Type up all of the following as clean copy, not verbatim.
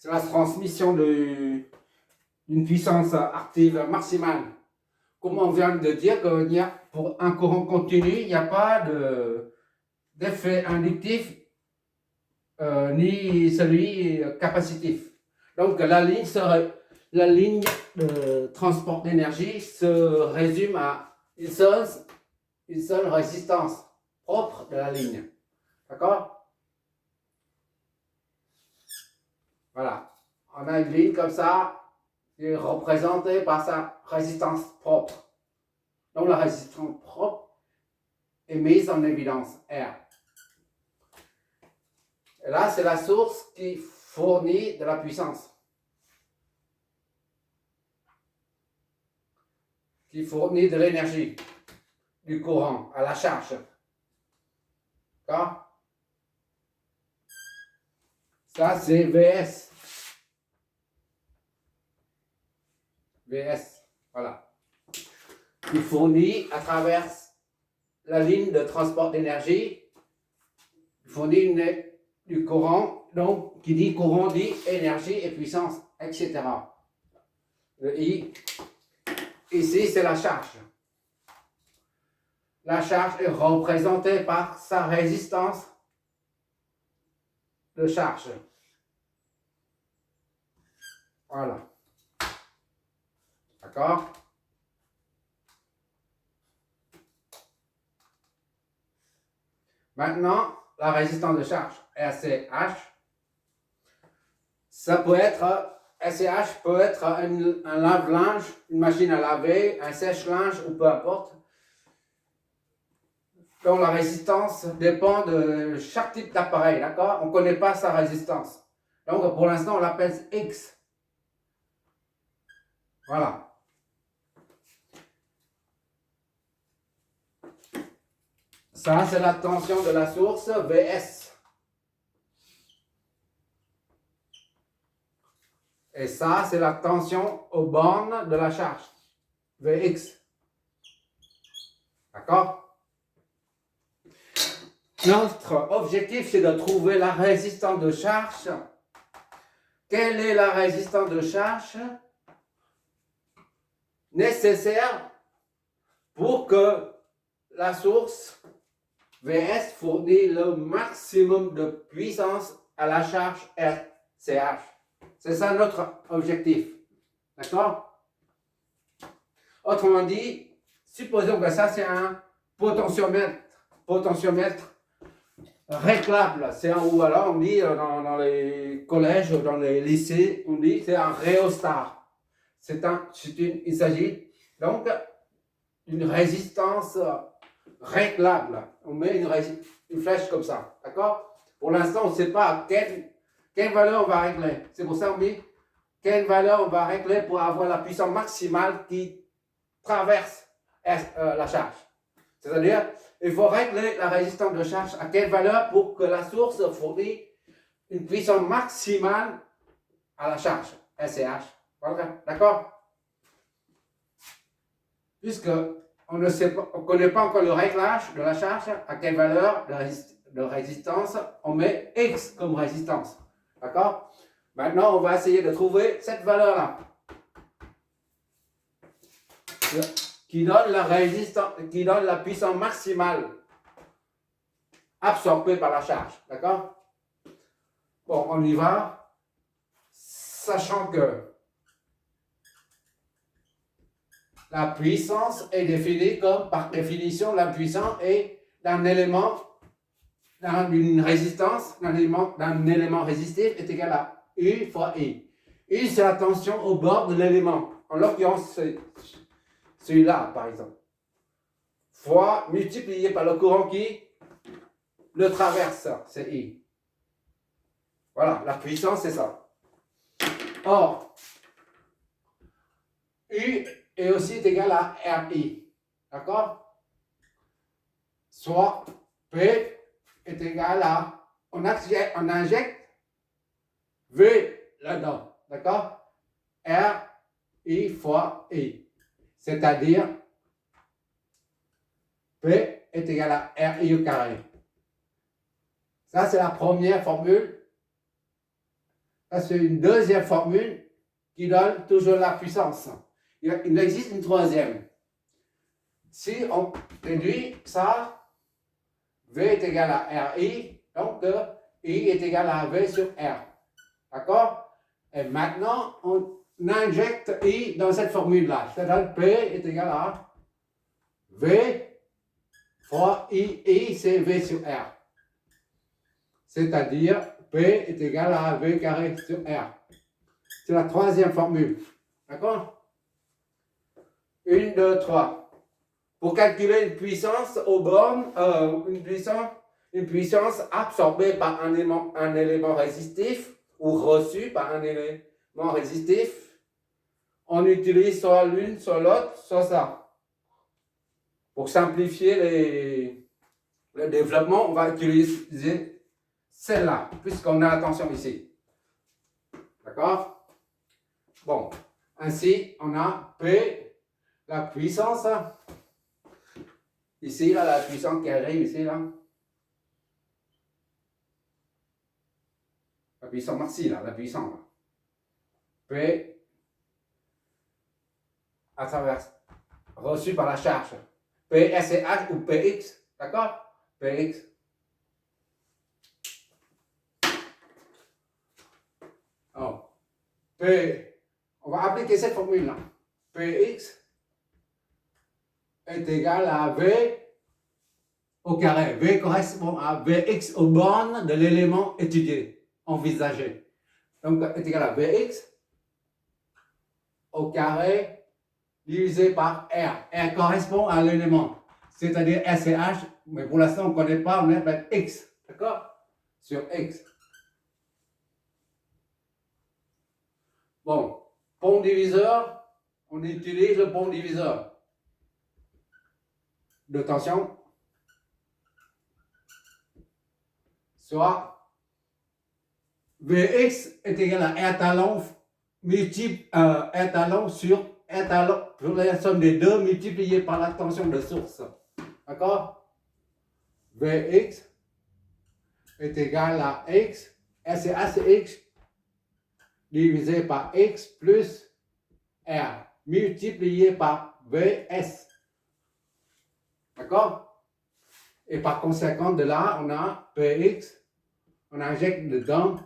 c'est la transmission d'une puissance active maximale. Comme on vient de dire, pour un courant continu, il n'y a pas d'effet inductif ni celui capacitif. Donc la ligne de transport d'énergie se résume à une seule résistance propre de la ligne. D'accord? Voilà. On a une ligne comme ça qui est représentée par sa résistance propre. Donc la résistance propre est mise en évidence, R. Et là, c'est la source qui fournit de la puissance. Qui fournit de l'énergie, du courant à la charge. D'accord? Ça, c'est VS. VS, voilà. Qui fournit à travers la ligne de transport d'énergie, fournit du courant, donc qui dit courant dit énergie et puissance, etc. Le I, ici c'est la charge. La charge est représentée par sa résistance de charge. Voilà. D'accord? Maintenant, la résistance de charge, RCH, ça peut être, RCH peut être un lave-linge, une machine à laver, un sèche-linge ou peu importe. Donc la résistance dépend de chaque type d'appareil, d'accord? On ne connaît pas sa résistance. Donc pour l'instant, on l'appelle X. Voilà. Ça, c'est la tension de la source, VS. Et ça, c'est la tension aux bornes de la charge, Vx. D'accord? Notre objectif, c'est de trouver la résistance de charge. Quelle est la résistance de charge nécessaire pour que la source VS fournisse le maximum de puissance à la charge RCH? C'est ça notre objectif. D'accord? Autrement dit, supposons que ça c'est un potentiomètre réglable. C'est ou alors on dit dans les collèges, dans les lycées, on dit c'est un rhéostat. Il s'agit donc d'une résistance réglable. On met une flèche comme ça. D'accord? Pour l'instant, on ne sait pas quelle valeur on va régler. C'est pour ça qu'on dit quelle valeur on va régler pour avoir la puissance maximale qui traverse la charge. C'est-à-dire, il faut régler la résistance de charge à quelle valeur pour que la source fournisse une puissance maximale à la charge, SCH. D'accord? Puisque on ne connaît pas encore le réglage de la charge, à quelle valeur de résistance on met X comme résistance. D'accord? Maintenant, on va essayer de trouver cette valeur-là. Qui donne la résistance, qui donne la puissance maximale absorbée par la charge. D'accord? Bon, on y va. Sachant que la puissance est définie comme, par définition, la puissance est d'un élément, d'une résistance, d'un élément résistif est égal à U fois I. U, c'est la tension au bord de l'élément. En l'occurrence, c'est celui-là, par exemple. Fois multiplié par le courant qui le traverse, c'est I. Voilà, la puissance, c'est ça. Or, U est aussi égal à RI. D'accord? Soit P est égal à, on injecte V là-dedans. D'accord? R, I fois I. C'est-à-dire, P est égal à RI au carré. Ça, c'est la première formule Ça, c'est une deuxième formule qui donne toujours la puissance. Il existe une troisième. Si on réduit ça, V est égal à RI, donc I est égal à V sur R. D'accord? Et maintenant, on injecte I dans cette formule-là. C'est-à-dire P est égal à V fois I. I, c'est V sur R. C'est-à-dire P est égal à V carré sur R. C'est la troisième formule. D'accord? 1, 2, 3. Pour calculer une puissance aux bornes, une puissance absorbée par un élément résistif ou reçue par un élément résistif, on utilise soit l'une, soit l'autre, soit ça. Pour simplifier le développement, on va utiliser celle-là, puisqu'on a la tension ici. D'accord? Bon, ainsi, on a P, la puissance. Ici, là, la puissance qui arrive ici, là. La puissance, merci, là, la puissance. Là. P, à travers, reçu par la charge. PSH ou PX, d'accord? PX. Alors, P, on va appliquer cette formule-là. Px est égal à V au carré. V correspond à Vx aux bornes de l'élément étudié, envisagé. Donc, est égal à Vx au carré divisé par R. R correspond à l'élément, c'est-à-dire SCH, mais pour l'instant, on ne connaît pas, on appelle X. D'accord? Sur X. Bon, pont diviseur, on utilise le pont diviseur de tension, soit Vx est égal à R talon multiple R talon sur R talon sur la somme des deux multiplié par la tension de source. D'accord? Vx est égal à X, SCH c'est X divisé par X plus R multiplié par Vs. D'accord? Et par conséquent, de là, on a Px, on injecte dedans,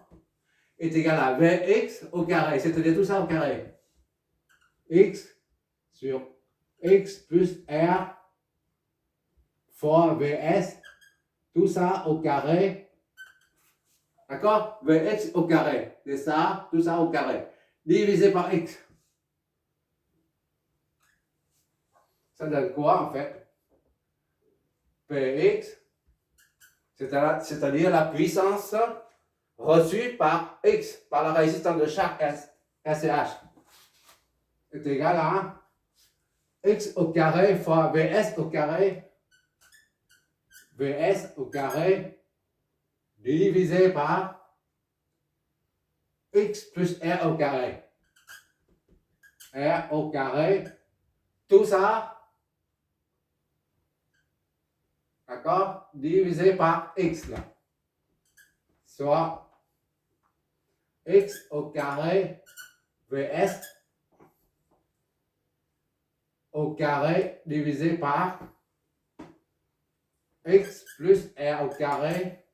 est égal à Vx au carré, c'est-à-dire tout ça au carré. X sur X plus R fois Vs, tout ça au carré. D'accord? Vx au carré. C'est ça, tout ça au carré. Divisé par X. Ça donne quoi en fait? Px, c'est-à-dire la puissance reçue par X, par la résistance de charge SCH, est égal à X au carré fois Vs au carré, Vs au carré, divisé par X plus R au carré. R au carré, tout ça, d'accord, divisé par X là. Soit X au carré Vs au carré divisé par X plus R au carré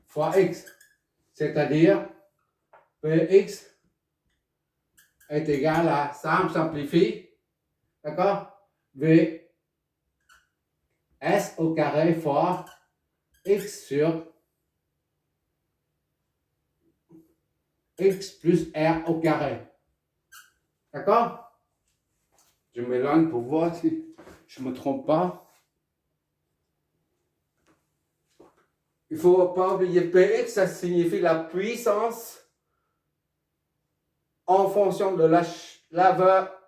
fois X. C'est-à-dire Px est égal à, ça on simplifie, d'accord, Vs au carré fois X sur X plus R au carré. D'accord? Je m'éloigne pour voir si je ne me trompe pas. Il ne faut pas oublier Px, ça signifie la puissance en fonction de la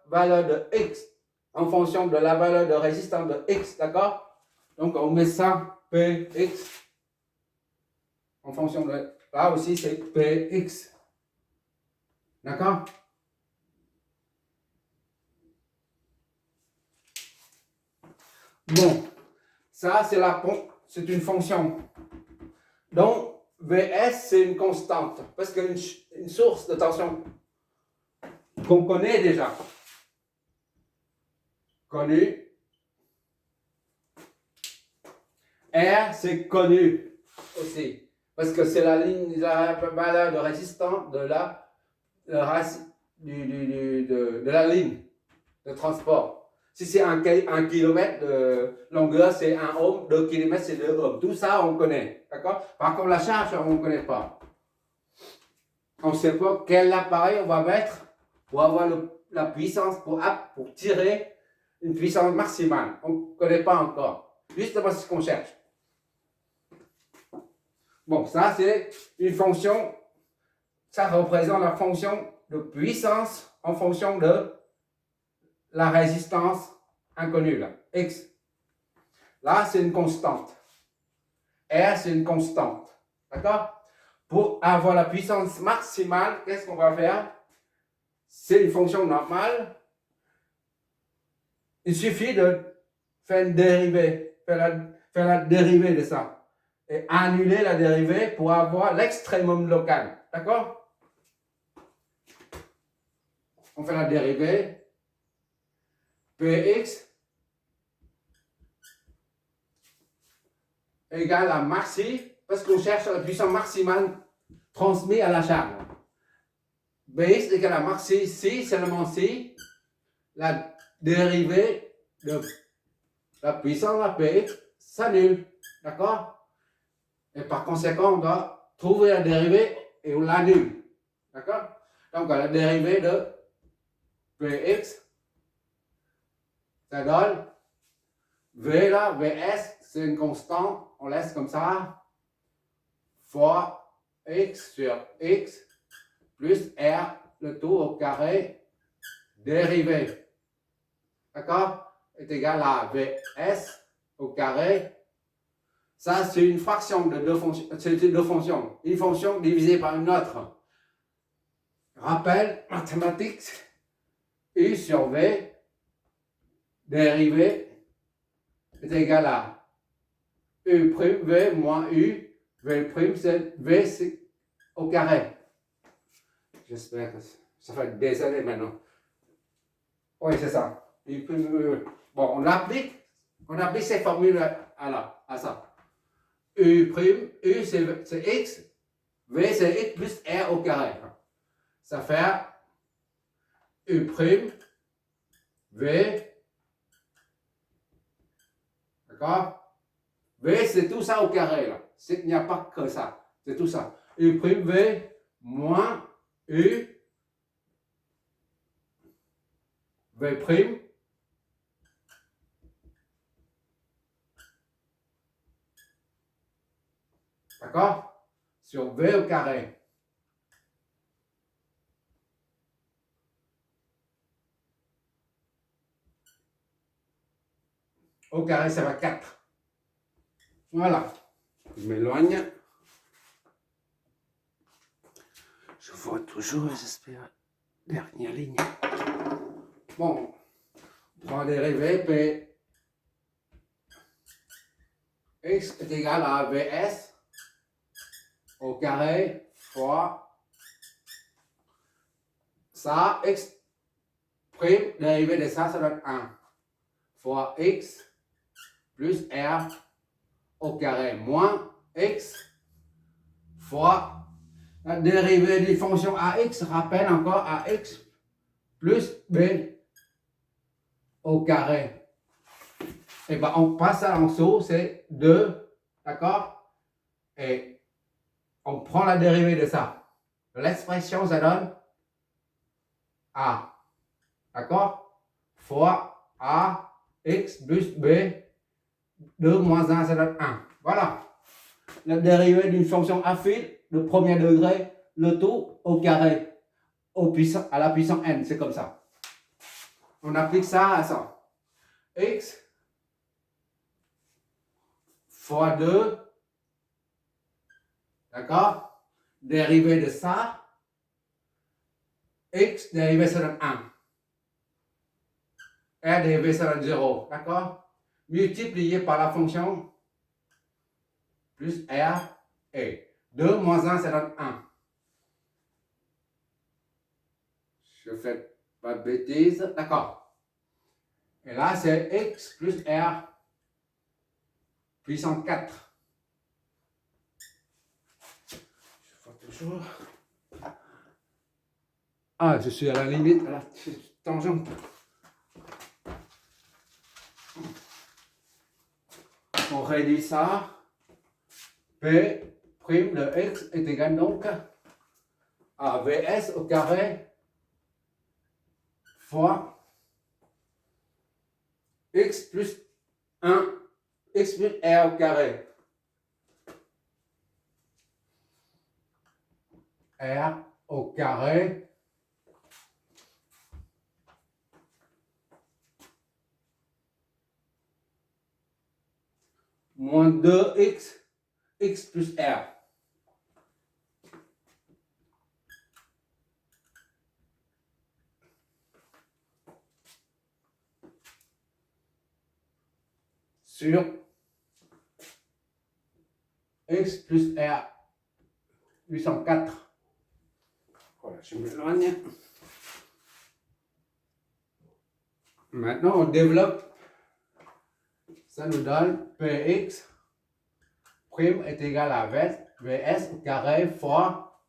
valeur de X, en fonction de la valeur de résistance de X, d'accord? Donc on met ça, Px, en fonction de, là aussi c'est Px, d'accord? Bon, ça c'est une fonction. Donc, Vs, c'est une constante, parce qu'une source de tension qu'on connaît déjà. Connu. R, c'est connu aussi, parce que c'est la ligne, la valeur de résistance de la ligne de transport. Si c'est 1 kilomètre de longueur, c'est 1 ohm, 2 km, c'est 2 ohms. Tout ça, on connaît. D'accord? Par contre, la charge, on ne connaît pas. On ne sait pas quel appareil on va mettre pour avoir la puissance pour tirer une puissance maximale. On ne connaît pas encore. Justement, c'est ce qu'on cherche. Bon, ça, c'est une fonction. Ça représente la fonction de puissance en fonction de la résistance inconnue, là, X. Là, c'est une constante. R, c'est une constante. D'accord? Pour avoir la puissance maximale, qu'est-ce qu'on va faire? C'est une fonction normale. Il suffit de faire une dérivée, faire la dérivée de ça. Et annuler la dérivée pour avoir l'extrémum local. D'accord? On fait la dérivée. Px égale à maxi, parce qu'on cherche la puissance maximale transmise à la charge. Bx égale à maxi, si, seulement si, la dérivée de la puissance à Px s'annule. D'accord? Et par conséquent, on doit trouver la dérivée et on l'annule. D'accord? Donc, la dérivée de Px, ça donne V là, Vs, c'est une constante, on laisse comme ça, fois x sur x plus r, le tout au carré, dérivé. D'accord? Est égal à Vs au carré. Ça, c'est une fraction de deux fonctions. C'est deux fonctions. Une fonction divisée par une autre. Rappel mathématique, U sur V, dérivé, est égal à U' V moins U, V', c'est V au carré. J'espère que ça fait des années maintenant. Oui, c'est ça. Bon, on applique ces formules à ça. U', U c'est X, V c'est X plus R au carré. Ça fait U', V, d'accord? V c'est tout ça au carré là. Il n'y a pas que ça. C'est tout ça. U', V moins U, V', d'accord? Sur V au carré. Au carré, ça va 4. Voilà. Je m'éloigne. Je vois toujours, j'espère, dernière ligne. Bon, on prend dérivé, P x est égal à Vs au carré fois ça, x prime, dérivé de ça donne 1 fois x plus r au carré moins x fois la dérivée d'une fonction ax, rappelle encore ax plus b au carré. Et bien on passe ça en dessous, c'est 2, d'accord? Et on prend la dérivée de ça. L'expression, ça donne a, d'accord? Fois a, x plus b, 2 moins 1, ça donne 1. Voilà. La dérivée d'une fonction affine de premier degré, le tout au carré, à la puissance n, c'est comme ça. On applique ça à ça. X fois 2, d'accord? Dérivée de ça, x dérivée ça donne 1. R dérivée ça donne 0, d'accord? Multiplié par la fonction plus R Et 2 moins 1, ça donne 1. Je ne fais pas de bêtises. D'accord. Et là, c'est x plus r puissance 4. Je fais toujours. Ah, je suis à la limite, à la tangente. On réduit ça. P prime de x est égal donc à Vs au carré fois x plus 1, x plus r au carré. R au carré moins 2x, x plus r. Sur x plus r 804. Voilà, je m'éloigne. Maintenant, on développe. Ça nous donne Px prime est égal à Vs au carré fois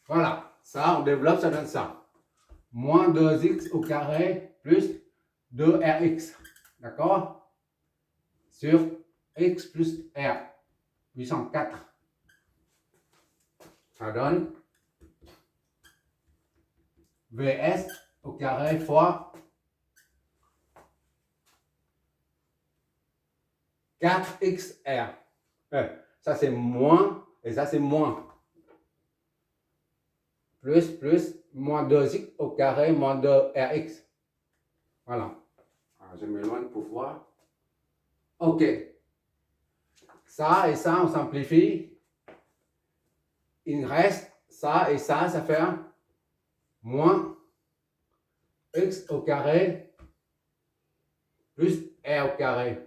voilà, ça on développe, ça donne ça. Moins 2x au carré plus 2rx. D'accord? Sur x plus r. 804. Ça donne Vs au carré fois 4xr. Ça c'est moins et ça c'est moins. Plus moins 2x au carré moins 2rx. Voilà. Alors, je m'éloigne pour voir. Ok. Ça et ça, on simplifie. Il reste ça et ça fait moins x au carré plus r au carré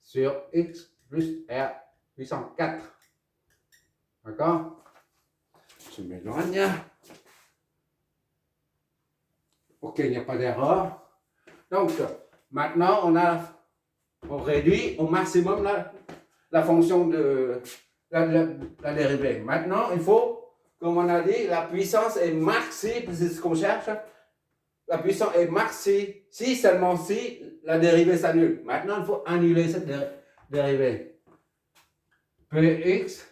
sur x plus r puissance 4. D'accord? Je m'éloigne. Ok, il n'y a pas d'erreur. Donc, maintenant, on réduit au maximum la fonction de la dérivée. Maintenant, il faut, comme on a dit, la puissance est maxi, c'est ce qu'on cherche. La puissance est maxi, si seulement si la dérivée s'annule. Maintenant, il faut annuler cette dérivée. Px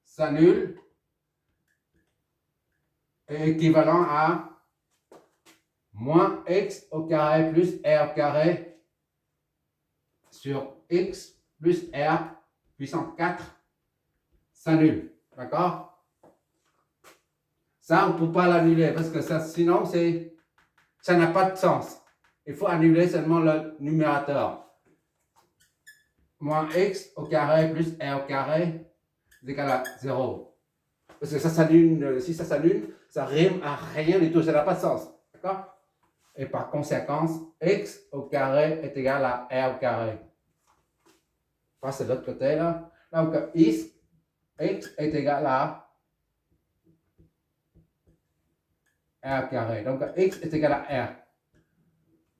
s'annule est équivalent à moins x au carré plus r au carré sur x plus r puissance 4 s'annule. D'accord? Ça, on ne peut pas l'annuler parce que ça, sinon, ça n'a pas de sens. Il faut annuler seulement le numérateur. Moins x au carré plus r au carré est égal à 0. Parce que ça s'annule, si ça s'annule, ça rime à rien du tout, ça n'a pas de sens. D'accord? Et par conséquence, x au carré est égal à r au carré. Passe de l'autre côté là. Donc, x est égal à r carré. Donc, x est égal à r.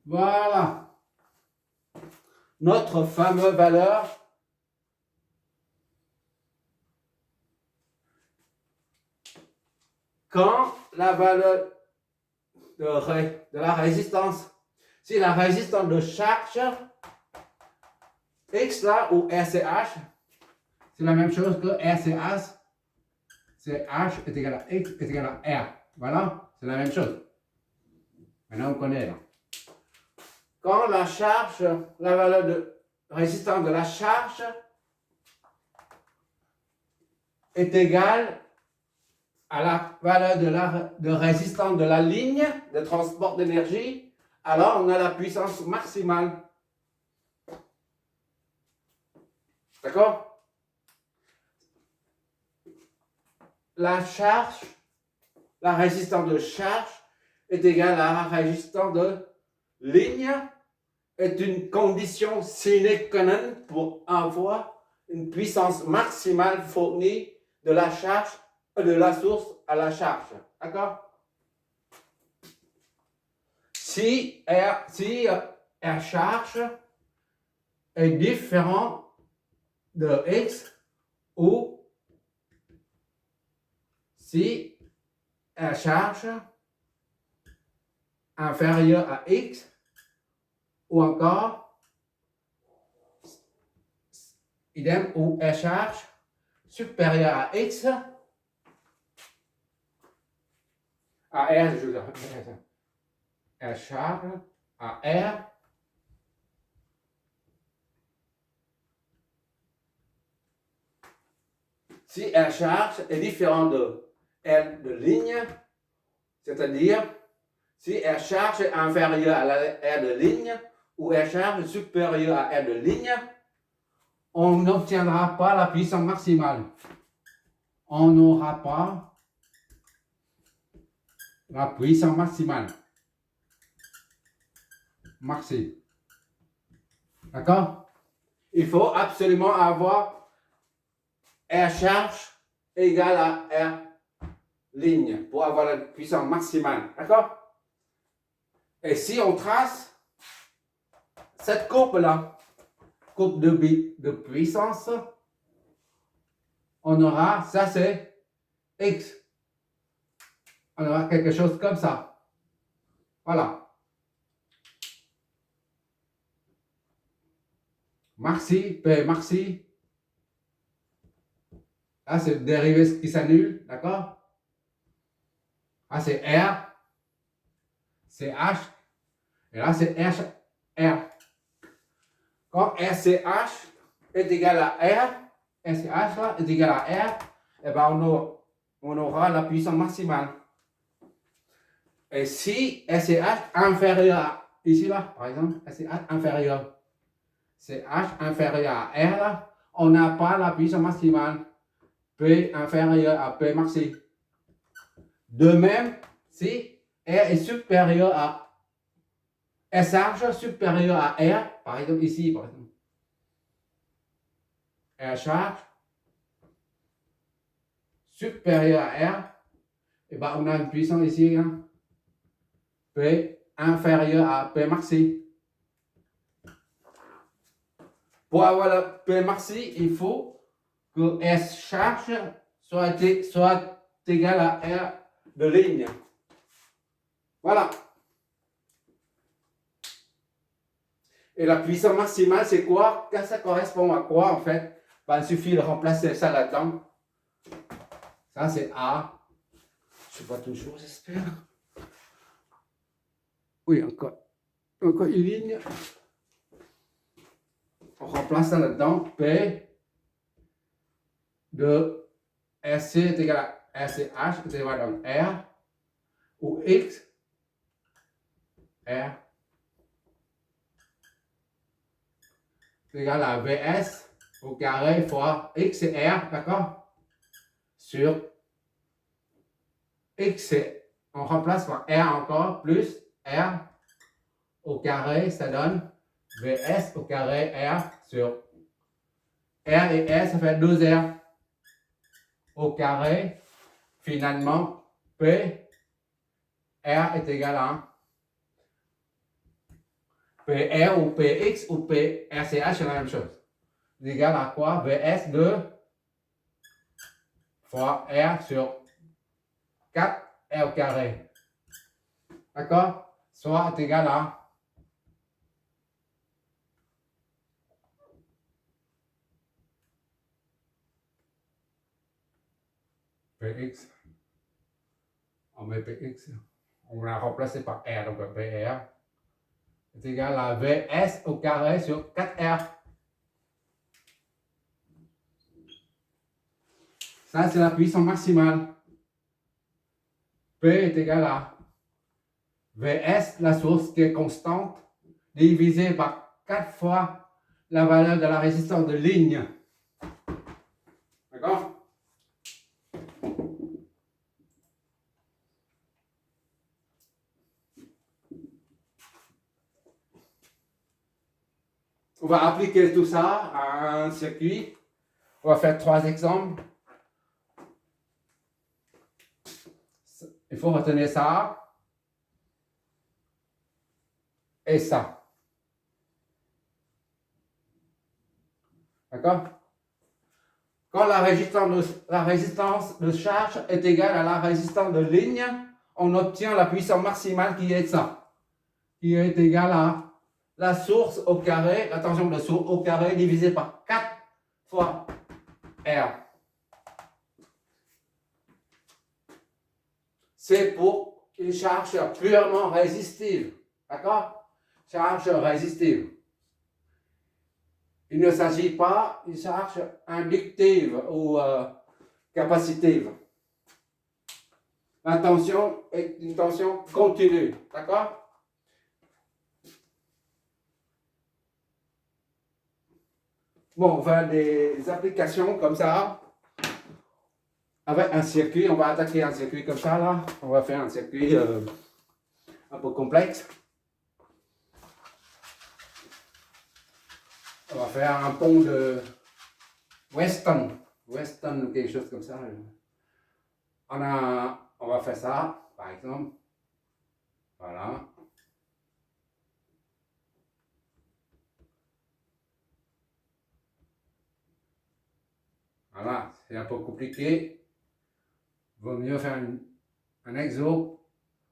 Voilà. Notre fameuse valeur quand la valeur de la résistance, si la résistance de charge X là ou RCH, c'est la même chose que RCH, c'est H est égal à X est égal à R. Voilà, c'est la même chose. Maintenant, on connaît là. Quand la charge, la valeur de résistance de la charge est égale à la valeur de résistance de la ligne de transport d'énergie, alors on a la puissance maximale. D'accord? La résistance de charge est égale à la résistance de ligne est une condition sine qua non pour avoir une puissance maximale fournie de la charge, de la source à la charge. D'accord? Si R charge est différent de X ou si R charge inférieur à X ou encore idem ou R charge supérieur à X à R, je veux dire, R charge à R si R charge est différent de R de ligne, c'est-à-dire si R charge est inférieur à la R de ligne ou R charge supérieur à R de ligne, on n'obtiendra pas la puissance maximale. On n'aura pas la puissance maximale. Maxi. D'accord? Il faut absolument avoir R charge égale à R ligne pour avoir la puissance maximale. D'accord? Et si on trace cette courbe-là, courbe de puissance, on aura, ça c'est X. On aura quelque chose comme ça. Voilà. Maxi, P maxi. Là, c'est le dérivé qui s'annule, d'accord? Là, c'est R. C'est H. Et là, c'est R. Quand RCH est égal à R, RCH là, est égal à R, et ben on aura la puissance maximale. Et si RCH inférieur à, ici là, par exemple, RCH inférieur, CH inférieur à R là, on n'a pas la puissance maximale. P inférieur à P maxi. De même, si R est supérieur à SH supérieur à R, par exemple ici, par exemple, R charge supérieur à R, et ben on a une puissance ici, hein, P inférieur à P maxi. Pour avoir la P maxi, il faut que S charge soit égal à R de ligne. Voilà. Et la puissance maximale, c'est quoi? Ça correspond à quoi en fait? Ben, il suffit de remplacer ça là-dedans. Ça, c'est A. Je ne sais pas toujours, j'espère. Oui, encore une ligne. On remplace ça là-dedans. P de RC est égal à RCH est égal à R. Ou X, R, est égal à VS au carré fois X et R, d'accord? Sur X, on remplace par R encore, plus R au carré, ça donne VS au carré R sur R et R, ça fait 2R au carré. Finalement, P, R est égal à PR ou PX ou PRCH, c'est la même chose. C'est égal à quoi? VS 2 fois R sur 4R au carré. D'accord? Soit est égal à PX. On met PX. On l'a remplacé par R, donc PR est égal à VS au carré sur 4R. Ça, c'est la puissance maximale. P est égal à VS, la source qui est constante, divisé par 4 fois la valeur de la résistance de ligne. D'accord? On va appliquer tout ça à un circuit. On va faire 3 exemples. Il faut retenir ça et ça. D'accord? Quand la résistance de charge est égale à la résistance de ligne, on obtient la puissance maximale qui est ça, qui est égale à la source au carré, la tension de source au carré divisé par 4 fois R. C'est pour une charge purement résistive. D'accord? Charge résistive. Il ne s'agit pas d'une charge inductive ou capacitive. La tension est une tension continue. D'accord? Bon, on va faire des applications comme ça. Avec un circuit, on va attaquer un circuit comme ça là. On va faire un circuit un peu complexe. On va faire un pont de Weston ou quelque chose comme ça. On va faire ça, par exemple. Voilà. Voilà, c'est un peu compliqué. Vaut mieux faire un exo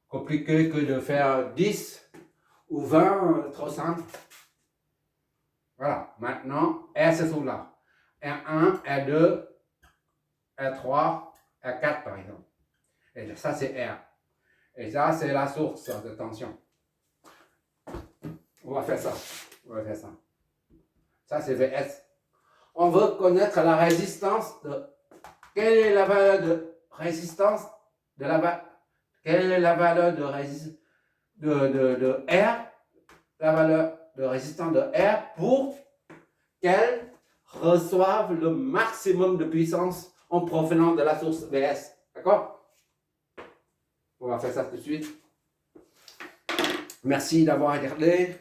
compliqué que de faire 10 ou 20 trop simple. Voilà, maintenant, R se trouve là. R1, R2, R3, R4 par exemple. Et ça, c'est R. Et ça, c'est la source de tension. On va faire ça. On va faire ça. Ça, c'est VS. On veut connaître la résistance de... Quelle est la valeur de résistance de la... Quelle est la valeur de R, la valeur de résistance de R pour qu'elle reçoive le maximum de puissance en provenant de la source VS. D'accord? On va faire ça tout de suite. Merci d'avoir regardé.